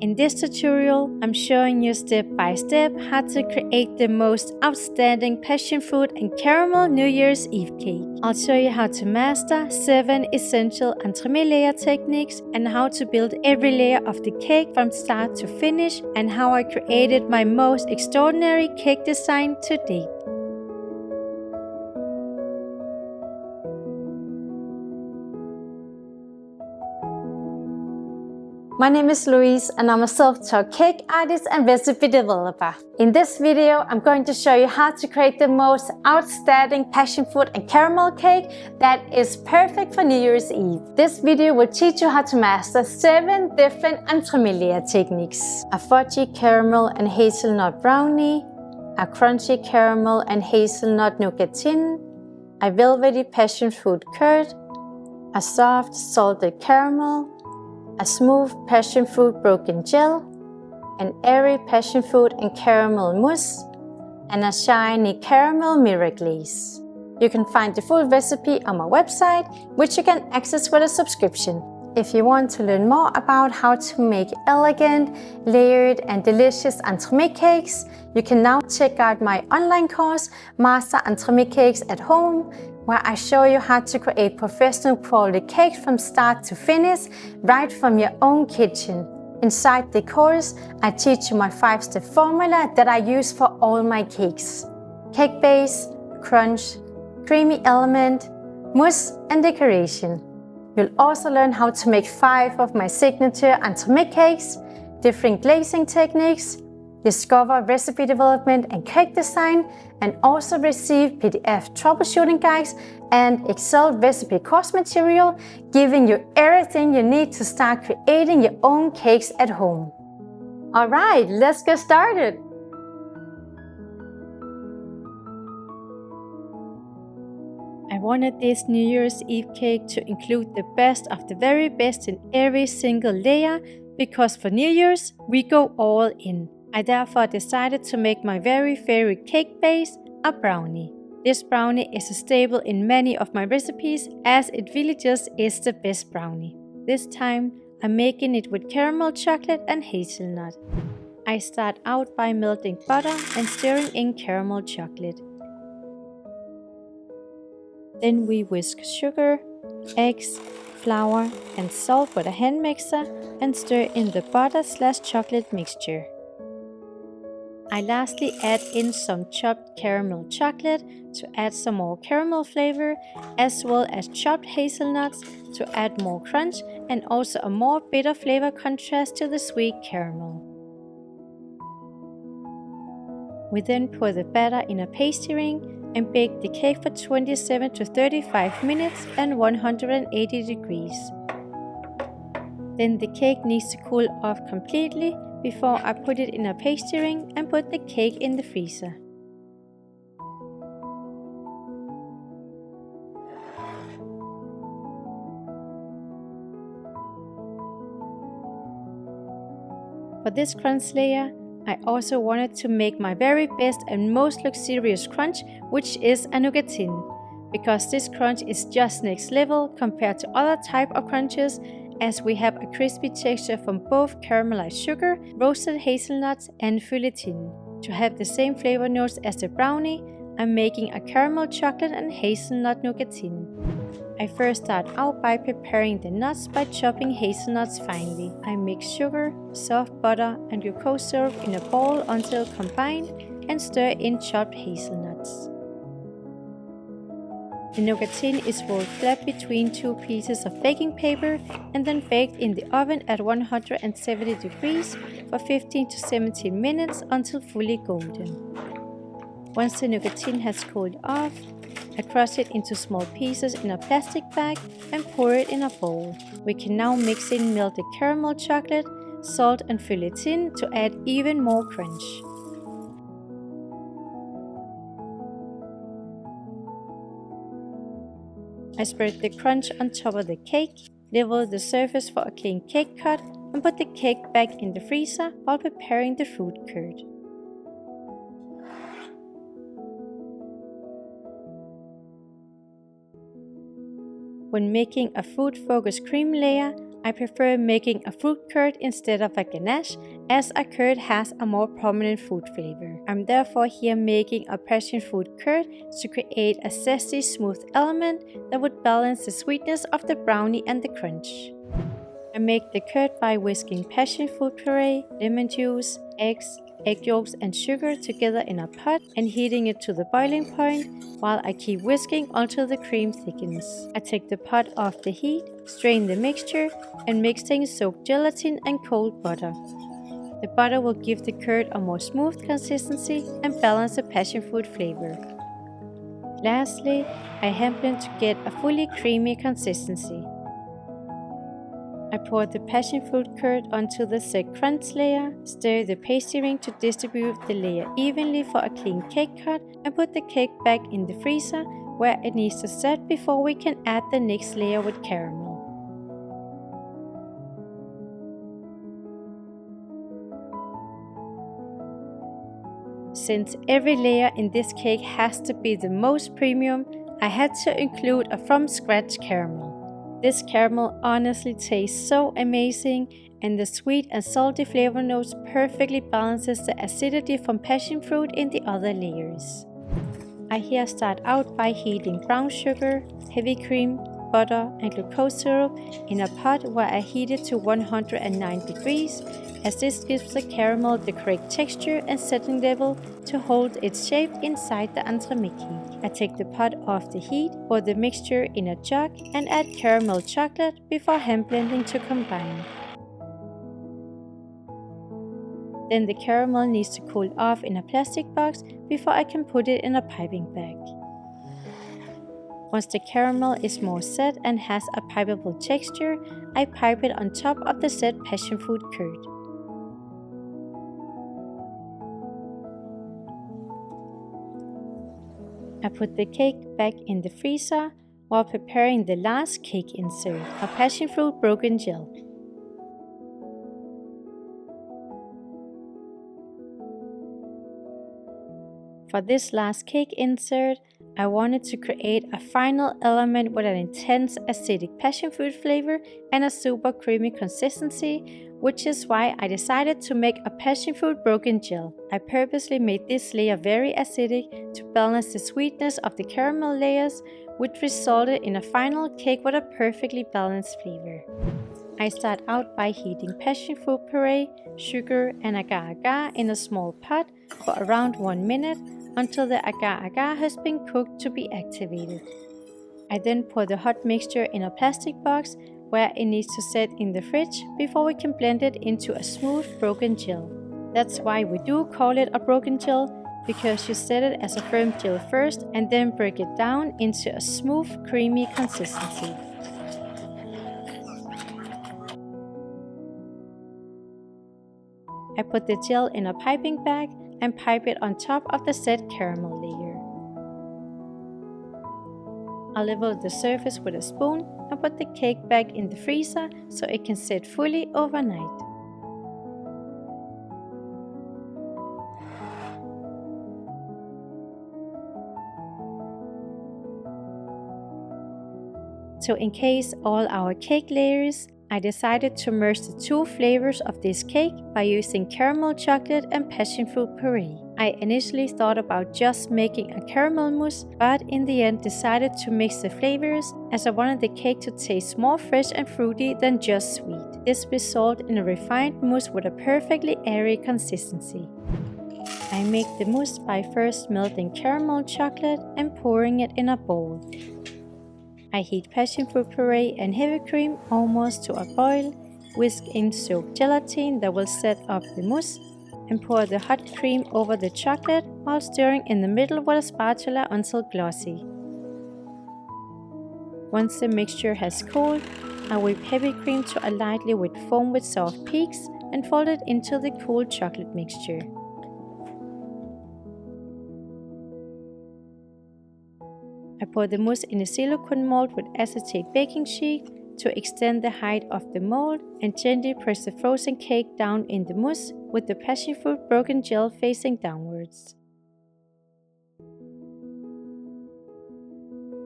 In this tutorial, I'm showing you step by step how to create the most outstanding passion fruit and caramel New Year's Eve cake. I'll show you how to master 7 essential entremet layer techniques and how to build every layer of the cake from start to finish, and how I created my most extraordinary cake design to date. My name is Louise and I'm a self-taught cake artist and recipe developer. In this video, I'm going to show you how to create the most outstanding passion fruit and caramel cake that is perfect for New Year's Eve. This video will teach you how to master 7 different entremet layer techniques: a fudgy caramel and hazelnut brownie, a crunchy caramel and hazelnut nougatine, a velvety passion fruit curd, a soft salted caramel, a smooth passion fruit broken gel, an airy passion fruit and caramel mousse, and a shiny caramel mirror glaze. You can find the full recipe on my website, which you can access with a subscription. If you want to learn more about how to make elegant, layered and delicious entremet cakes, you can now check out my online course, Master Entremet Cakes at Home, where I show you how to create professional quality cakes from start to finish, right from your own kitchen. Inside the course, I teach you my 5-step formula that I use for all my cakes: cake base, crunch, creamy element, mousse and decoration. You'll also learn how to make 5 of my signature entremet cakes, different glazing techniques, discover recipe development and cake design, and also receive PDF troubleshooting guides and Excel recipe course material, giving you everything you need to start creating your own cakes at home. Alright, let's get started! I wanted this New Year's Eve cake to include the best of the very best in every single layer, because for New Year's we go all in. I therefore decided to make my very favorite cake base, a brownie. This brownie is a staple in many of my recipes, as it really just is the best brownie. This time I'm making it with caramel chocolate and hazelnut. I start out by melting butter and stirring in caramel chocolate. Then we whisk sugar, eggs, flour and salt with a hand mixer and stir in the butter/chocolate mixture. I lastly add in some chopped caramel chocolate to add some more caramel flavor, as well as chopped hazelnuts to add more crunch and also a more bitter flavor contrast to the sweet caramel. We then pour the batter in a pastry ring and bake the cake for 27 to 35 minutes at 180 degrees. Then the cake needs to cool off completely before I put it in a pastry ring and put the cake in the freezer. For this crunch layer, I also wanted to make my very best and most luxurious crunch, which is a nougatine, because this crunch is just next level compared to other type of crunches, as we have a crispy texture from both caramelized sugar, roasted hazelnuts and feuilletine. To have the same flavor notes as the brownie, I'm making a caramel chocolate and hazelnut nougatine. I first start out by preparing the nuts by chopping hazelnuts finely. I mix sugar, soft butter and glucose syrup in a bowl until combined and stir in chopped hazelnuts. The nougatine is rolled flat between 2 pieces of baking paper and then baked in the oven at 170 degrees for 15 to 17 minutes until fully golden. Once the nougatine has cooled off, I crush it into small pieces in a plastic bag and pour it in a bowl. We can now mix in melted caramel chocolate, salt and feuilletine to add even more crunch. I spread the crunch on top of the cake, level the surface for a clean cake cut, and put the cake back in the freezer while preparing the fruit curd. When making a fruit-focused cream layer, I prefer making a fruit curd instead of a ganache, as a curd has a more prominent fruit flavor. I'm therefore here making a passion fruit curd to create a zesty, smooth element that would balance the sweetness of the brownie and the crunch. I make the curd by whisking passion fruit puree, lemon juice, eggs, egg yolks and sugar together in a pot and heating it to the boiling point while I keep whisking until the cream thickens. I take the pot off the heat, strain the mixture and mix in soaked gelatin and cold butter. The butter will give the curd a more smooth consistency and balance the passion fruit flavor. Lastly, I hand blend to get a fully creamy consistency. I pour the passion fruit curd onto the set crunch layer, stir the pastry ring to distribute the layer evenly for a clean cake cut, and put the cake back in the freezer where it needs to set before we can add the next layer with caramel. Since every layer in this cake has to be the most premium, I had to include a from scratch caramel. This caramel honestly tastes so amazing, and the sweet and salty flavor notes perfectly balances the acidity from passion fruit in the other layers. I here start out by heating brown sugar, heavy cream, butter and glucose syrup in a pot where I heat it to 109 degrees, as this gives the caramel the correct texture and setting level to hold its shape inside the Entremet cake. I take the pot off the heat, pour the mixture in a jug and add caramel chocolate before hand blending to combine. Then the caramel needs to cool off in a plastic box before I can put it in a piping bag. Once the caramel is more set and has a pipeable texture, I pipe it on top of the set passion fruit curd. I put the cake back in the freezer while preparing the last cake insert, a passion fruit broken gel. For this last cake insert, I wanted to create a final element with an intense acidic passion fruit flavor and a super creamy consistency, which is why I decided to make a passion fruit broken gel. I purposely made this layer very acidic to balance the sweetness of the caramel layers, which resulted in a final cake with a perfectly balanced flavor. I start out by heating passion fruit puree, sugar and agar-agar in a small pot for around 1 minute until the agar-agar has been cooked to be activated. I then pour the hot mixture in a plastic box where it needs to set in the fridge before we can blend it into a smooth broken gel. That's why we do call it a broken gel, because you set it as a firm gel first and then break it down into a smooth, creamy consistency. I put the gel in a piping bag and pipe it on top of the set caramel layer. I level the surface with a spoon and put the cake back in the freezer so it can set fully overnight. To encase all our cake layers, I decided to merge the two flavors of this cake by using caramel chocolate and passion fruit puree. I initially thought about just making a caramel mousse, but in the end decided to mix the flavors as I wanted the cake to taste more fresh and fruity than just sweet. This resulted in a refined mousse with a perfectly airy consistency. I make the mousse by first melting caramel chocolate and pouring it in a bowl. I heat passion fruit puree and heavy cream almost to a boil, whisk in soaked gelatin that will set up the mousse, and pour the hot cream over the chocolate while stirring in the middle with a spatula until glossy. Once the mixture has cooled, I whip heavy cream to a lightly wet foam with soft peaks and fold it into the cool chocolate mixture. I pour the mousse in a silicone mold with acetate baking sheet to extend the height of the mold and gently press the frozen cake down in the mousse with the passion fruit broken gel facing downwards.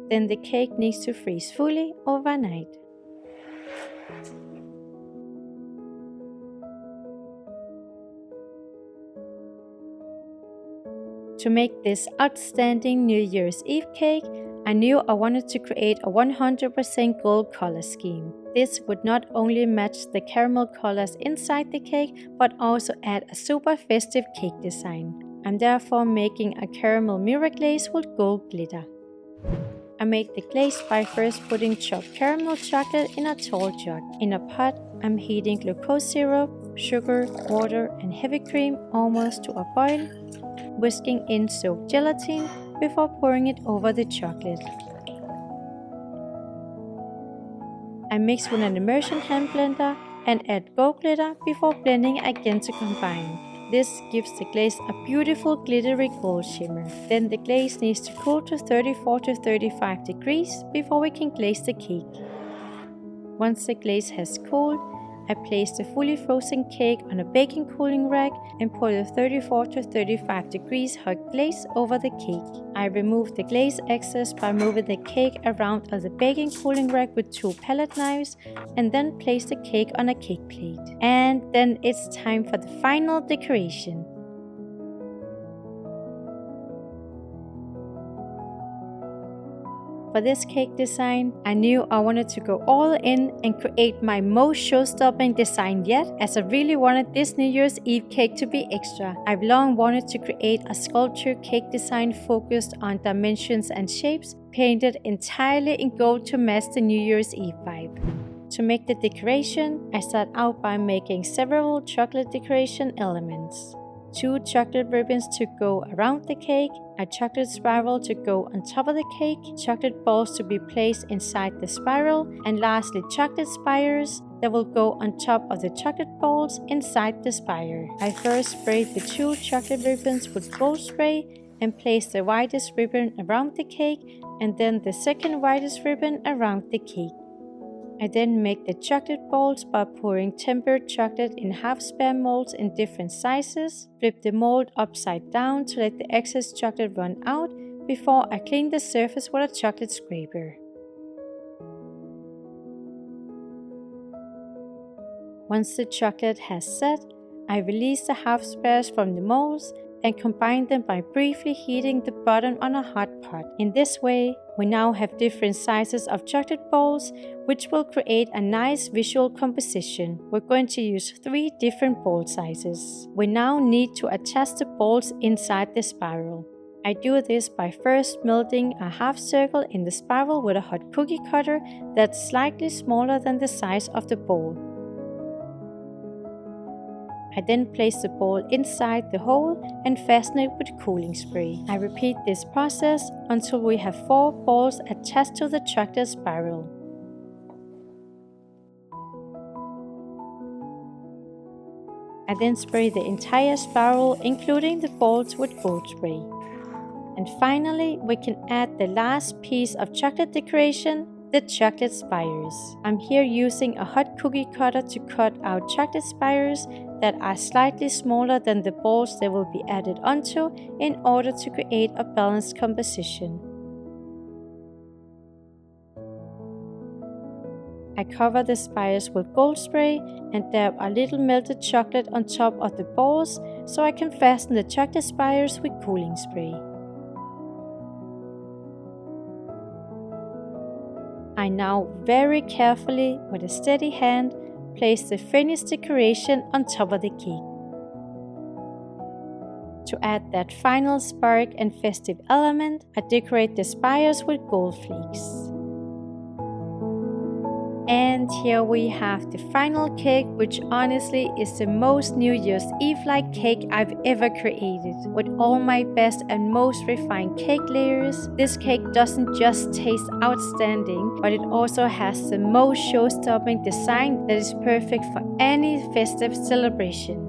Then the cake needs to freeze fully overnight. To make this outstanding New Year's Eve cake, I knew I wanted to create a 100% gold color scheme. This would not only match the caramel colors inside the cake, but also add a super festive cake design. I'm therefore making a caramel mirror glaze with gold glitter. I make the glaze by first putting chopped caramel chocolate in a tall jug. In a pot, I'm heating glucose syrup, sugar, water, and heavy cream almost to a boil, whisking in soaked gelatin before pouring it over the chocolate. I mix with an immersion hand blender and add gold glitter before blending again to combine. This gives the glaze a beautiful glittery gold shimmer. Then the glaze needs to cool to 34 to 35 degrees before we can glaze the cake. Once the glaze has cooled, I place the fully frozen cake on a baking cooling rack and pour the 34 to 35 degrees hot glaze over the cake. I remove the glaze excess by moving the cake around on the baking cooling rack with 2 palette knives and then place the cake on a cake plate. And then it's time for the final decoration. For this cake design, I knew I wanted to go all in and create my most show-stopping design yet, as I really wanted this New Year's Eve cake to be extra. I've long wanted to create a sculpture cake design focused on dimensions and shapes, painted entirely in gold to match the New Year's Eve vibe. To make the decoration, I start out by making several chocolate decoration elements. 2 chocolate ribbons to go around the cake, a chocolate spiral to go on top of the cake, chocolate balls to be placed inside the spiral, and lastly chocolate spires that will go on top of the chocolate balls inside the spire. I first sprayed the 2 chocolate ribbons with gold spray and placed the widest ribbon around the cake and then the second widest ribbon around the cake. I then make the chocolate balls by pouring tempered chocolate in half-sphere molds in different sizes, flip the mold upside down to let the excess chocolate run out before I clean the surface with a chocolate scraper. Once the chocolate has set, I release the half-spheres from the molds and combine them by briefly heating the bottom on a hot pot. In this way, we now have different sizes of chocolate balls, which will create a nice visual composition. We're going to use 3 different ball sizes. We now need to attach the balls inside the spiral. I do this by first melting a half circle in the spiral with a hot cookie cutter that's slightly smaller than the size of the ball. I then place the ball inside the hole and fasten it with cooling spray. I repeat this process until we have 4 balls attached to the chocolate spiral. I then spray the entire spiral, including the balls, with gold spray. And finally, we can add the last piece of chocolate decoration, the chocolate spires. I'm here using a hot cookie cutter to cut out chocolate spires that are slightly smaller than the balls they will be added onto in order to create a balanced composition. I cover the spires with gold spray and dab a little melted chocolate on top of the balls so I can fasten the chocolate spires with cooling spray. I now very carefully, with a steady hand, place the finished decoration on top of the cake. To add that final spark and festive element, I decorate the spires with gold flakes. And here we have the final cake, which honestly is the most New Year's Eve-like cake I've ever created. With all my best and most refined cake layers, this cake doesn't just taste outstanding, but it also has the most show-stopping design that is perfect for any festive celebration.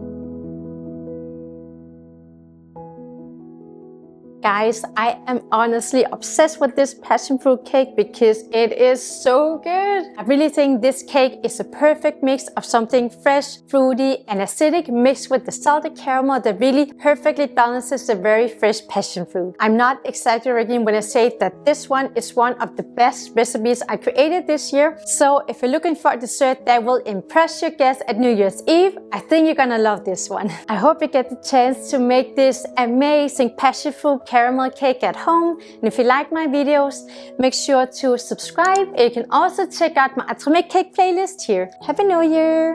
Guys, I am honestly obsessed with this passion fruit cake because it is so good. I really think this cake is a perfect mix of something fresh, fruity and acidic mixed with the salted caramel that really perfectly balances the very fresh passion fruit. I'm not exaggerating when I say that this one is one of the best recipes I created this year. So if you're looking for a dessert that will impress your guests at New Year's Eve, I think you're gonna love this one. I hope you get the chance to make this amazing passion fruit caramel cake at home. And if you like my videos, make sure to subscribe. And you can also check out my Entremet cake playlist here. Happy New Year!